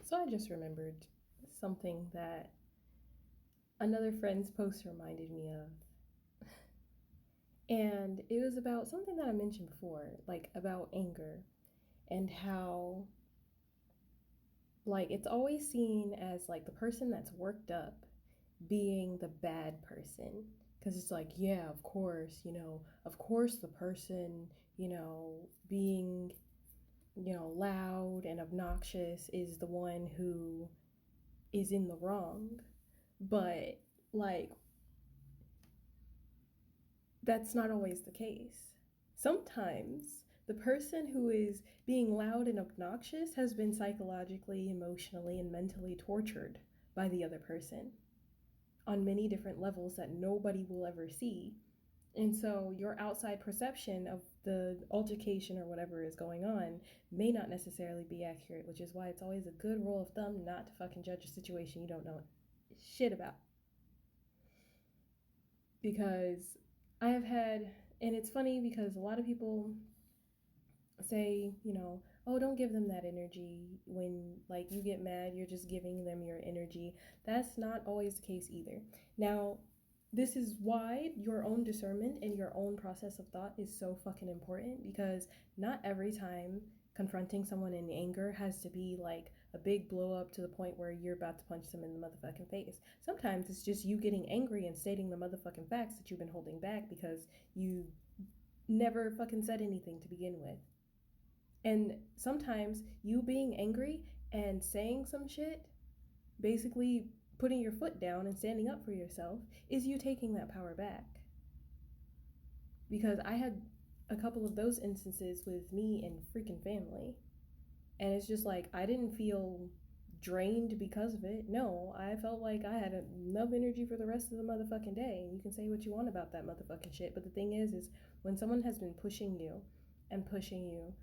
So I just remembered something that another friend's post reminded me of. And it was about something that I mentioned before, like about anger and how, like, it's always seen as like the person that's worked up being the bad person. Because it's like, yeah, of course, of course the person, being, loud and obnoxious is the one who is in the wrong. But like that's not always the case. Sometimes the person who is being loud and obnoxious has been psychologically, emotionally, and mentally tortured by the other person on many different levels that nobody will ever see. And so your outside perception of the altercation or whatever is going on may not necessarily be accurate, which is why it's always a good rule of thumb not to fucking judge a situation you don't know shit about. Because I have had, and it's funny because a lot of people say, oh, don't give them that energy. When like you get mad, you're just giving them your energy. That's not always the case either. Now, this is why your own discernment and your own process of thought is so fucking important, because not every time confronting someone in anger has to be like a big blow up to the point where you're about to punch them in the motherfucking face. Sometimes it's just you getting angry and stating the motherfucking facts that you've been holding back because you never fucking said anything to begin with. And sometimes you being angry and saying some shit, basically putting your foot down and standing up for yourself, is you taking that power back. Because I had a couple of those instances with me and freaking family. And it's just like, I didn't feel drained because of it. No, I felt like I had enough energy for the rest of the motherfucking day. And you can say what you want about that motherfucking shit. But the thing is when someone has been pushing you and pushing you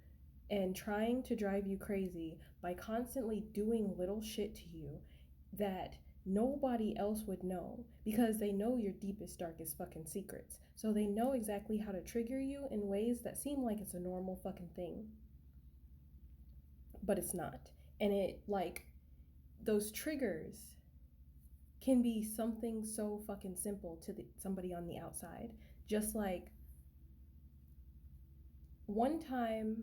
and trying to drive you crazy by constantly doing little shit to you that nobody else would know, because they know your deepest, darkest fucking secrets. So they know exactly how to trigger you in ways that seem like it's a normal fucking thing. But it's not. And those triggers can be something so fucking simple to somebody on the outside. Just like one time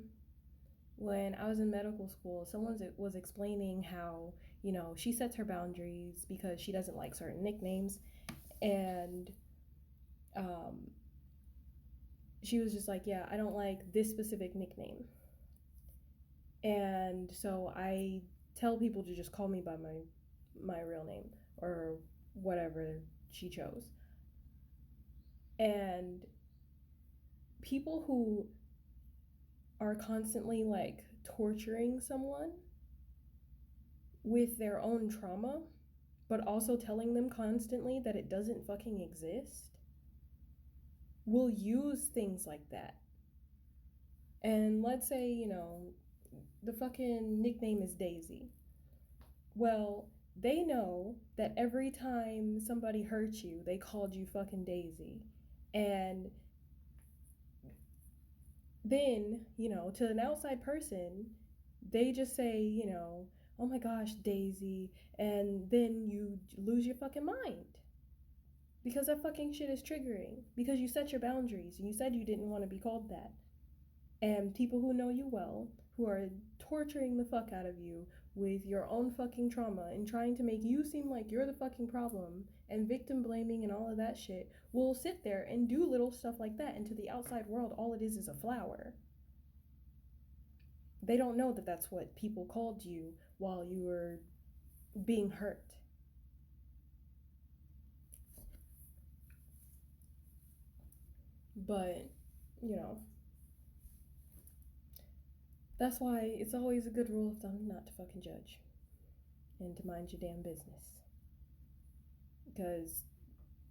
when I was in medical school, someone was explaining how, she sets her boundaries because she doesn't like certain nicknames. And she was just like, yeah, I don't like this specific nickname. And so I tell people to just call me by my real name or whatever she chose. And people who are constantly like torturing someone with their own trauma, but also telling them constantly that it doesn't fucking exist, will use things like that. And let's say, the fucking nickname is Daisy. Well, they know that every time somebody hurt you, they called you fucking Daisy. And then, to an outside person, they just say, oh my gosh, Daisy. And then you lose your fucking mind. Because that fucking shit is triggering. Because you set your boundaries and you said you didn't want to be called that. And people who know you well, who are torturing the fuck out of you with your own fucking trauma and trying to make you seem like you're the fucking problem and victim blaming and all of that shit, will sit there and do little stuff like that. And to the outside world, all it is a flower. They don't know that that's what people called you while you were being hurt. But, you know, that's why it's always a good rule of thumb not to fucking judge and to mind your damn business. Because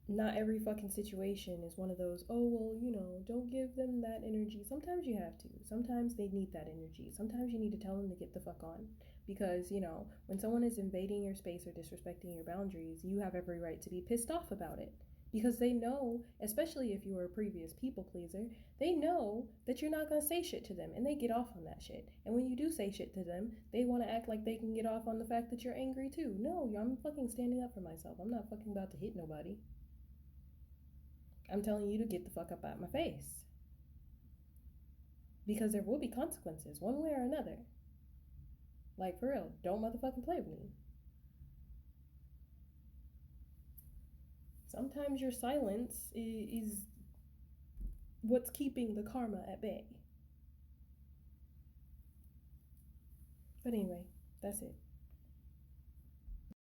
not every fucking situation is one of those, oh, well, don't give them that energy. Sometimes you have to. Sometimes they need that energy. Sometimes you need to tell them to get the fuck on. Because, when someone is invading your space or disrespecting your boundaries, you have every right to be pissed off about it. Because they know, especially if you were a previous people pleaser, they know that you're not going to say shit to them and they get off on that shit. And when you do say shit to them, they want to act like they can get off on the fact that you're angry too. No, I'm fucking standing up for myself. I'm not fucking about to hit nobody. I'm telling you to get the fuck up out my face. Because there will be consequences, one way or another. Like, for real, don't motherfucking play with me. Sometimes your silence is what's keeping the karma at bay. But anyway, that's it.